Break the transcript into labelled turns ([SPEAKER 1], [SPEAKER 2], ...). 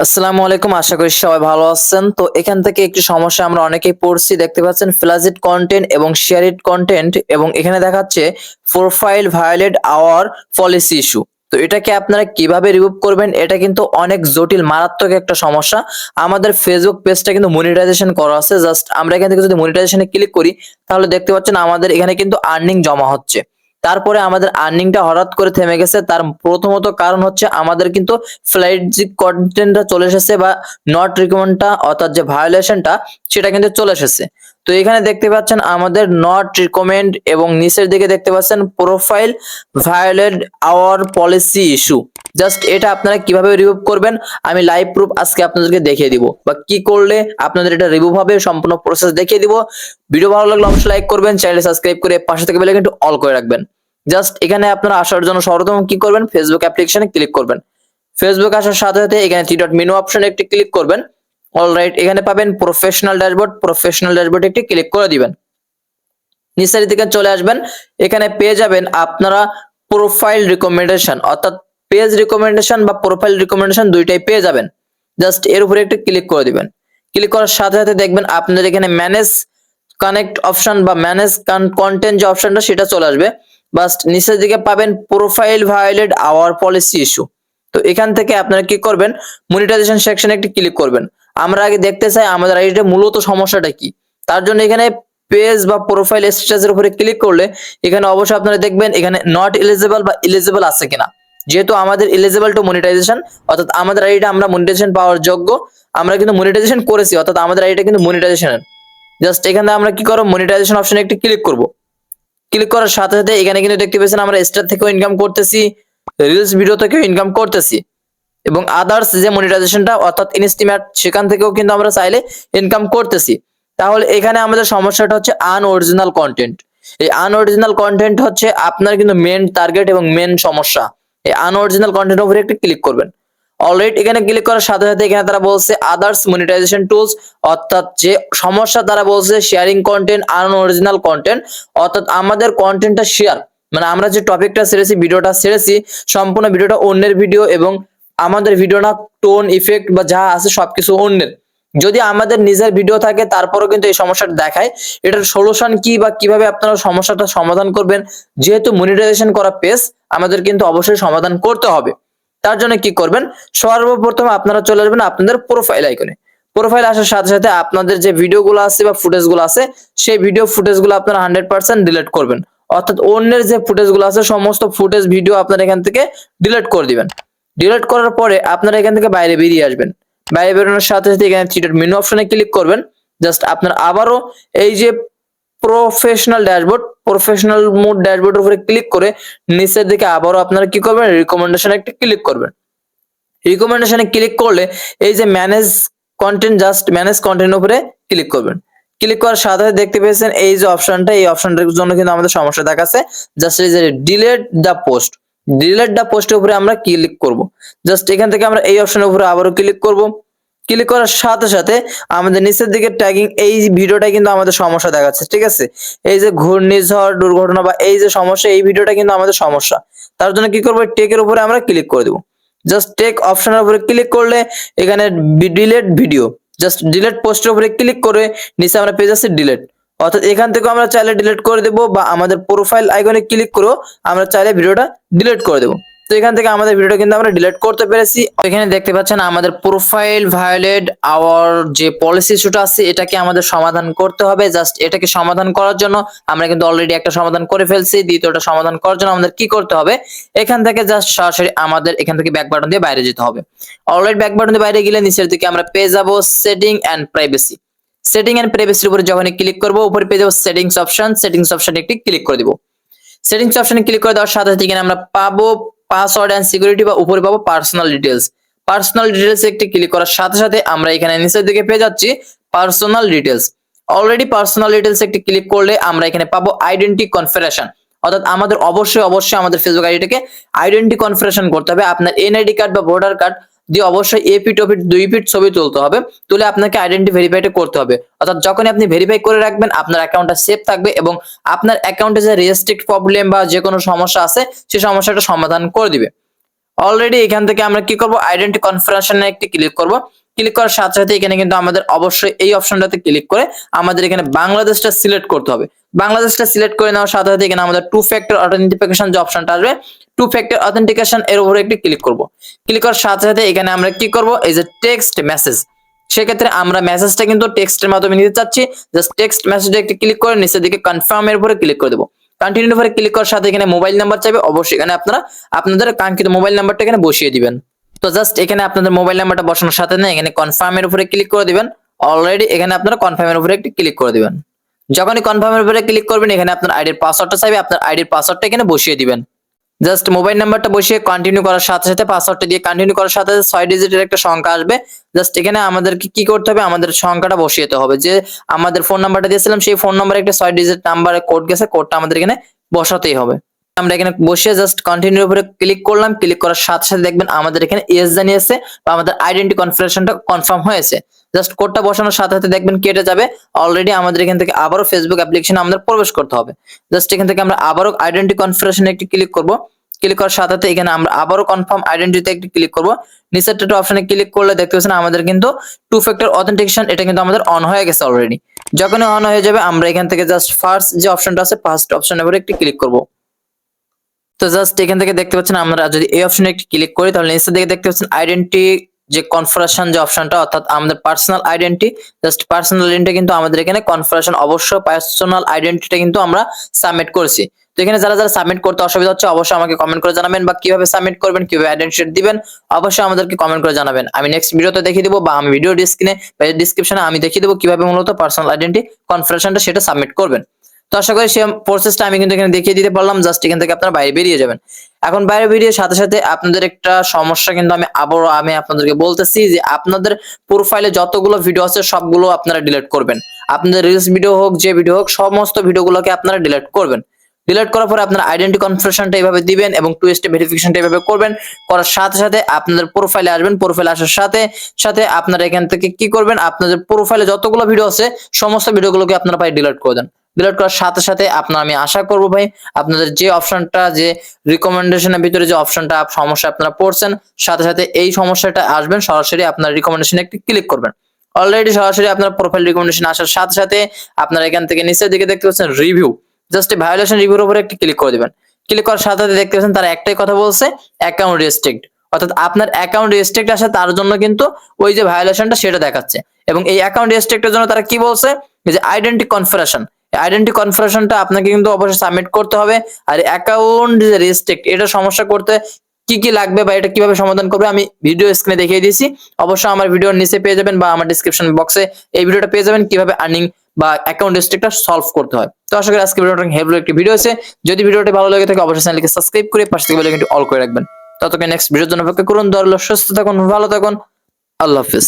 [SPEAKER 1] আসসালামু আলাইকুম, আশা করি সবাই ভালো আছেন। তো এখান থেকে একটি সমস্যা আমরা অনেকেই পড়ছি, দেখতে পাচ্ছেন ফ্ল্যাজিট কন্টেন্ট এবং শেয়ার ইট কন্টেন্ট, এবং এখানে দেখাচ্ছে profile violate our policy issue. তো এটাকে আপনারা কিভাবে রিমুভ করবেন, এটা কিন্তু অনেক জটিল মারাত্মক একটা সমস্যা। আমাদের ফেসবুক পেজটা কিন্তু মনিটাইজেশন করা আছে, জাস্ট আমরা এখান থেকে যদি মনিটাইজেশনে ক্লিক করি তাহলে দেখতে পাচ্ছেন আমাদের এখানে কিন্তু আর্নিং জমা হচ্ছে। তারপরে আমাদের আর্নিংটা হঠাৎ করে থেমে গেছে, তার প্রথমত কারণ হচ্ছে আমাদের কিন্তু ফ্লাইট কন্টেন্টটা চলে এসেছে, বা নট রিকমেন্ডটা অর্থাৎ যে ভায়োলেশনটা সেটা কিন্তু চলে এসেছে। তো এখানে দেখতে পাচ্ছেন আমাদের নট রিকমেন্ড এবং নিচের দিকে দেখতে পাচ্ছেন profile violate our policy issue. Just এটা আপনারা কিভাবে রিমুভ করবেন আমি লাইভ প্রুফ আজকে আপনাদেরকে দেখিয়ে দিব, বা কি করলে আপনাদের এটা রিমুভ হবে সম্পূর্ণ প্রসেস দেখিয়ে দিব। ভিডিও ভালো লাগলে অবশ্যই লাইক করবেন, চ্যানেল সাবস্ক্রাইব করে পাশে থেকে বেল আইকনটি অল করে রাখবেন। জাস্ট এখানে আপনারা আসার জন্য সর্বপ্রথম কি করবেন, ফেসবুক অ্যাপ্লিকেশনে ক্লিক করবেন। ফেসবুক আসার সাথে সাথে এখানে থ্রি ডট মেনু অপশনে একটি ক্লিক করবেন। অলরাইট, এখানে পাবেন প্রফেশনাল ড্যাশবোর্ড, প্রফেশনাল ড্যাশবোর্ডে একটি ক্লিক করে দিবেন। নিচের দিকে চলে আসবেন, এখানে পেয়ে যাবেন আপনারা প্রোফাইল রিকমেন্ডেশন, অর্থাৎ পেজ রিকমেন্ডেশন বা প্রোফাইল রিকমেন্ডেশন দুইটাই পেয়ে যাবেন। জাস্ট এর উপরে একটু ক্লিক করে দিবেন। ক্লিক করার সাথে সাথে দেখবেন আপনাদের এখানে ম্যানেজ কানেক্ট অপশন বা ম্যানেজ কন্টেন্ট যে অপশনটা সেটা চলে আসবে। বাস নিচের দিকে পাবেন profile violate our policy issue. তো এখান থেকে আপনারা কি করবেন, মনিটাইজেশন সেকশনে একটি ক্লিক করবেন। আমরা আগে দেখতে চাই আমাদের আইডিতে মূলত সমস্যাটা কি। তার জন্য এখানে পেজ বা প্রোফাইল স্ট্যাটাসের উপরে ক্লিক করলে এখানে অবশ্যই আপনারা দেখবেন এখানে নট এলিজিবল বা এলিজিবল আছে কিনা। যেহেতু আমাদের এলিজিবল টু মনিটাইজেশন, অর্থাৎ আমাদের আইডিটা আমরা মনিটাইজেশন পাওয়ার যোগ্য, আমরা কিন্তু মনিটাইজেশন করেছি, অর্থাৎ আমাদের আইডিটা কিন্তু মনিটাইজেশনের। জাস্ট এখানে আমরা কি করব, মনিটাইজেশন অপশনে একটি ক্লিক করব। ক্লিক করার সাথে সাথে এখানে কিন্তু দেখতে পাচ্ছেন আমরা স্টার থেকেও ইনকাম করতেছি, রিলস ভিডিও থেকেও ইনকাম করতেছি, এবং আদার্স যে মনিটাইজেশনটা অর্থাৎ ইনস্টিমেট সেখান থেকেও কিন্তু আমরা চাইলে ইনকাম করতেছি। তাহলে এখানে আমাদের সমস্যাটা হচ্ছে আনঅরিজিনাল কন্টেন্ট। এই আনঅরিজিনাল কন্টেন্ট হচ্ছে আপনার কিন্তু মেন টার্গেট এবং মেন সমস্যা। এই আনঅরিজিনাল কন্টেন্টের উপরে একটি ক্লিক করবেন। অলরেডি এখানে ক্লিক করার সাথে সাথে এখানে তারা বলছে আদার্স মনিটাইজেশন টুলস, অর্থাৎ যে সমস্যা তারা বলছে শেয়ারিং কন্টেন্ট আনঅরিজিনাল কন্টেন্ট, অর্থাৎ আমাদের কন্টেন্টটা শেয়ার, মানে আমরা যে টপিকটা ছেড়েছি ভিডিওটা ছেড়েছি সম্পূর্ণ ভিডিওটা অন্যের ভিডিও, এবং আমাদের ভিডিও না টোন ইফেক্ট বা যা আছে সবকিছু অন্যের। যদি আমাদের নিজের ভিডিও থাকে তারপরেও কিন্তু এই সমস্যাটা দেখায়। এটার সলিউশন কি বা কিভাবে আপনারা সমস্যাটা সমাধান করবেন, যেহেতু মনিটাইজেশন করা পেজ আমাদের কিন্তু অবশ্যই সমাধান করতে হবে। তার জন্য কি করবেন, সর্বপ্রথম আপনারা চলে আসবেন আপনাদের প্রোফাইল আইকনে। প্রোফাইল আসার সাথে সাথে আপনাদের যে ভিডিওগুলো আছে বা ফুটেজগুলো আছে সেই ভিডিও ফুটেজগুলো আপনারা 100% ডিলিট করবেন, অর্থাৎ অন্যের যে ফুটেজগুলো আছে সমস্ত ফুটেজ ভিডিও আপনারা এখান থেকে ডিলিট করে দিবেন। ডিলিট করার পরে আপনারা এখান থেকে বাইরে বেরিয়ে আসবেন। বাইরে বেরোনোর সাথে সাথে এখানে থ্রি ডট মেনু অপশনে ক্লিক করবেন। জাস্ট আপনারা আবারও এই যে প্রফেশনাল ড্যাশবোর্ড, প্রফেশনাল মোড ড্যাশবোর্ডের উপরে ক্লিক করে নিচের দিকে আবারও আপনারা কি করবেন, রিকমেন্ডেশনে একটা ক্লিক করবেন। রিকমেন্ডেশনে ক্লিক করলে এই যে ম্যানেজ কন্টেন্ট, জাস্ট ম্যানেজ কন্টেন্টের উপরে ক্লিক করবেন। ক্লিক করার সাথে সাথে দেখতে পেয়েছেন এই যে অপশনটা, এই অপশনটার জন্য কিন্তু আমাদের সমস্যা দেখাচ্ছে। জাস্ট এই যে delete the post, delete the পোস্টের উপরে আমরা ক্লিক করব। জাস্ট এখান থেকে আমরা এই অপশনের উপরে আবারও ক্লিক করব। ক্লিক করার সাথে সাথে আমাদের নিচের দিকে ট্যাগিং এই ভিডিওটা কিন্তু আমাদের সমস্যা দেখাচ্ছে, ঠিক আছে। এই যে ঘূর্ণিঝড় দুর্ঘটনা বা এই যে সমস্যা, এই ভিডিওটা কিন্তু আমাদের সমস্যা। তার জন্য কি করব, টেকের উপরে আমরা ক্লিক করে দেব। জাস্ট টেক অপশনের উপরে ক্লিক করলে এখানে ডিলিট ভিডিও, জাস্ট ডিলিট পোস্টের উপরে ক্লিক করে নিচে আমরা পেয়ে যাচ্ছি ডিলিট, অর্থাৎ এখান থেকে আমরা চাইলে ডিলিট করে দেব, বা আমাদের প্রোফাইল আইকনে ক্লিক করে আমরা চাইলে ভিডিওটা ডিলিট করে দেব। তো এখান থেকে আমাদের ভিডিওটা কিন্তু আমরা ডিলিট করতে পেরেছি। এখানে দেখতে পাচ্ছেন আমাদের প্রোফাইল ভায়োলেট আওয়ার যে পলিসি ইস্যুটা আছে এটাকে আমাদের সমাধান করতে হবে। জাস্ট এটাকে সমাধান করার জন্য আমরা কিন্তু অলরেডি একটা সমাধান করে ফেলছি। দ্বিতীয়টা সমাধান করার জন্য আমাদের কি করতে হবে, এখান থেকে জাস্ট সরাসরি আমাদের এখান থেকে ব্যাক বাটন দিয়ে বাইরে যেতে হবে। অলরেডি ব্যাক বাটন দিয়ে বাইরে গেলে নিচের দিকে আমরা পেয়ে যাব setting and privacy. Setting and প্রাইভেসির উপরে যখন ক্লিক করব উপরে পেয়ে যাব সেটিংস অপশন। সেটিংস অপশনে একটি ক্লিক করে দিব। সেটিংস অপশনে ক্লিক করে দেওয়ার সাথে সাথে এখানে আমরা পাবো পাসওয়ার্ড এন্ড সিকিউরিটি, বা উপরে পাবো পার্সোনাল ডিটেইলস। পার্সোনাল ডিটেইলস একটি ক্লিক করার সাথে সাথে আমরা এখানে নিচের দিকে পেয়ে যাচ্ছি personal details. Already personal details একটি ক্লিক করলে আমরা এখানে পাবো আইডেন্টি কনফিগারেশন, অর্থাৎ আমাদের অবশ্যই আমাদের ফেসবুক আইডিটাকে আইডেন্টি কনফিগারেশন করতে হবে। আপনার এনআইডি কার্ড বা ভোটার কার্ড দিয়ে অবশ্যই এপিট ওপিট 2 ফিট ছবি তুলতে হবে, তুলে আপনাকে আইডেন্টি ভেরিফাইটা করতে হবে। অর্থাৎ যখন আপনি ভেরিফাই করে রাখবেন আপনার অ্যাকাউন্টটা সেভ থাকবে, এবং আপনার অ্যাকাউন্টে যে রেস্ট্রিক্ট প্রবলেম বা যে কোনো সমস্যা আছে সেই সমস্যাটা সমাধান করে দিবে। অলরেডি এখান থেকে আমরা কি করব, আইডেন্টি কনফার্মেশনে একটি ক্লিক করব। ক্লিক করার সাথে সাথে এখানে কিন্তু আমাদের অবশ্যই এই অপশনটাতে ক্লিক করে আমাদের এখানে বাংলাদেশটা সিলেক্ট করতে হবে। বাংলাদেশটা সিলেক্ট করে নেওয়ার সাথে সাথে এখানে আমাদের টু ফ্যাক্টর অথেন্টিফিকেশন যে অপশনটা আসবে, টু ফ্যাক্টর অথেন্টিকেশন এর উপরে একটি ক্লিক করব। ক্লিক করার সাথে সাথে এখানে আমরা কি করব, এই যে টেক্সট মেসেজ, সেক্ষেত্রে আমরা মেসেজটা কিন্তু টেক্সটের মাধ্যমে নিতে চাচ্ছি। জাস্ট টেক্সট মেসেজে একটি ক্লিক করে নিচের দিকে কনফার্ম এর উপরে ক্লিক করে দেব। কন্টিনিউ উপরে ক্লিক করার সাথে এখানে মোবাইল নাম্বার চাইবে, অবশ্যই এখানে আপনারা আপনাদের কাঙ্ক্ষিত মোবাইল নাম্বারটা এখানে বসিয়ে দিবেন। তো জাস্ট এখানে আপনাদের মোবাইল নাম্বারটা বসানোর সাথে না এখানে কনফার্ম এর উপরে ক্লিক করে দিবেন। অলরেডি এখানে আপনারা কনফার্ম এর উপরে একটি ক্লিক করে দিবেন। যখনই কনফার্ম এর উপরে ক্লিক করবেন এখানে আপনার আইডির পাসওয়ার্ডটা চাইবে, আপনার আইডির পাসওয়ার্ডটা এখানে বসিয়ে দিবেন। জাস্ট মোবাইল নাম্বারটা বসিয়ে কন্টিনিউ করার সাথে সাথে পাসওয়ার্ডটা দিয়ে কন্টিনিউ করার সাথে 6 ডিজিটের একটা সংখ্যা আসবে। জাস্ট এখানে আমাদেরকে কি করতে হবে, আমাদের সংখ্যাটা বসিয়ে হবে, যে আমাদের ফোন নাম্বারটা দিয়েছিলাম সেই ফোন নাম্বারে একটা 6 ডিজিট নাম্বারে কোড গেছে, কোডটা আমাদের এখানে বসাতেই হবে। আমরা এখানে বসিয়ে জাস্ট কন্টিনিউর উপরে ক্লিক করলাম। ক্লিক করার সাথে সাথে দেখবেন আমাদের এখানে ইয়েস জানিয়েছে বা আমাদের আইডেন্টি কনফার্মেশনটা কনফার্ম হয়েছে। জাস্ট কোডটা বসানোর সাথে সাথে দেখবেন কেটে যাবে। অলরেডি আমাদের এখান থেকে আবারও ফেসবুক অ্যাপ্লিকেশনে আমাদের প্রবেশ করতে হবে। জাস্ট এখান থেকে আমরা আবারও আইডেন্টি কনফার্মেশনে একটি ক্লিক করব। ক্লিক করার সাথে সাথে এখানে আমরা আবারও কনফার্ম আইডেন্টিতে একটি ক্লিক করব। নিচের একটা অপশনে ক্লিক করলে দেখতে পাচ্ছেন আমাদের কিন্তু টু ফ্যাক্টর অথেন্টিকেশন এটা কিন্তু আমাদের অন হয়ে গেছে অলরেডি। যখনই অন হয়ে যাবে আমরা এখান থেকে জাস্ট ফার্স্ট যে অপশনটা আছে ফার্স্ট অপশনের উপরে একটি ক্লিক করব। তো জাস্ট এখান থেকে দেখতে পাচ্ছেন আমরা যদি এই অপশনে একটি ক্লিক করি তাহলে নিচের দিকে দেখতে পাচ্ছেন আইডেন্টি যে কনফার্মেশন যে অপশনটা, অর্থাৎ আমাদের personal identity. Just personal identity কিন্তু আমাদের এখানে কনফার্মেশন, অবশ্য পার্সোনাল আইডেন্টিটা কিন্তু আমরা সাবমিট করেছি। তো এখানে যারা যারা সাবমিট করতে অসুবিধা হচ্ছে অবশ্যই আমাকে কমেন্ট করে জানাবেন, বা কিভাবে সাবমিট করবেন, কিভাবে আইডেন্টি দিবেন অবশ্যই আমাদেরকে কমেন্ট করে জানাবেন। আমি নেক্সট ভিডিওতে দেখিয়ে দেবো, বা আমি ভিডিও স্ক্রিনে বা ডেসক্রিপশনে আমি দেখিয়ে দেবো কিভাবে মূলত পার্সোনাল আইডেন্টি কনফার্মেশনটা সেটা সাবমিট করবেন। তো আশা করি সেই প্রসেসটা আমি কিন্তু এখানে দেখিয়ে দিতে পারলাম। জাস্ট এখান থেকে আপনারা বাইরে বেরিয়ে যাবেন। এখন বাইরে বেরিয়ে সাথে সাথে আপনাদের একটা সমস্যা কিন্তু আমি আপনাদেরকে বলতেছি যে আপনাদের প্রোফাইলে যতগুলো ভিডিও আছে সবগুলো আপনারা ডিলিট করবেন। আপনাদের রিলস ভিডিও হোক, যে ভিডিও হোক, সমস্ত ভিডিওগুলোকে আপনারা ডিলিট করবেন। ডিলিট করার পরে আপনারা আইডেন্টি কনফার্মেশনটা এইভাবে দিবেন এবং টু স্টেপ ভেরিফিকেশনটা এইভাবে করবেন। করার সাথে সাথে আপনাদের প্রোফাইলে আসবেন। প্রোফাইলে আসার সাথে সাথে আপনারা এখান থেকে কি করবেন, আপনাদের প্রোফাইলে যতগুলো ভিডিও আছে সমস্ত ভিডিওগুলোকে আপনারা ভাই ডিলিট করে দেন। ডিলিট করার সাথে সাথে আমি আশা করব ভাই আপনাদের যে অপশনটা, যে রিকমেন্ডেশনের ভিতরে যে অপশনটা সমস্যা আপনারা পড়ছেন, সাথে সাথে এই সমস্যাটা আসবেন সরাসরি আপনার রিকমেন্ডেশনে একটি ক্লিক করবেন। অলরেডি সরাসরি আপনার প্রোফাইল রিকমেন্ডেশন আসার সাথে সাথে আপনারা এখান থেকে নিচের দিকে দেখতে পাচ্ছেন রিভিউ। জাস্ট ভায়োলেশন রিভিউর উপরে একটি ক্লিক করে দিবেন। ক্লিক করার সাথে সাথে দেখতে পাচ্ছেন তারা একটাই কথা বলছে, অ্যাকাউন্ট রেস্ট্রিক্ট, অর্থাৎ আপনার অ্যাকাউন্ট রেস্ট্রিক্ট আসে তার জন্য কিন্তু ওই যে ভায়োলেশনটা সেটা দেখাচ্ছে। এবং এই অ্যাকাউন্ট রেস্ট্রিক্টের জন্য তারা কি বলছে, যে আইডেন্টি কনফার্মেশন, আইডেন্টি কনফার্মেশনটা আপনাকে কিন্তু অবশ্যই সাবমিট করতে হবে। আর অ্যাকাউন্ট যে রেস্ট্রিক্ট এটা সমস্যা করতে কি কি লাগবে বা এটা কিভাবে সমাধান করবে আমি ভিডিও স্ক্রিনে দেখিয়ে দিয়েছি। অবশ্যই আমার ভিডিওর নিচে পেয়ে যাবেন বা আমার ডেসক্রিপশন বক্সে এই ভিডিওটা পেয়ে যাবেন কিভাবে আর্নিং বা অ্যাকাউন্ট রেস্ট্রিক্টটা সলভ করতে হয়। তো আশা করি আজকে ভিডিওটা হেল্পফুল একটি ভিডিও আছে। যদি ভিডিওটি ভালো লাগে থাকে অবশ্যই চ্যানেলকে সাবস্ক্রাইব করে পাশে থেকে বেল আইকনটি অল করে রাখবেন। ততক্ষণ নেক্সট ভিডিওর জন্য অপেক্ষা করুন। সুস্থ থাকুন, ভালো থাকুন, আল্লাহ হাফেজ।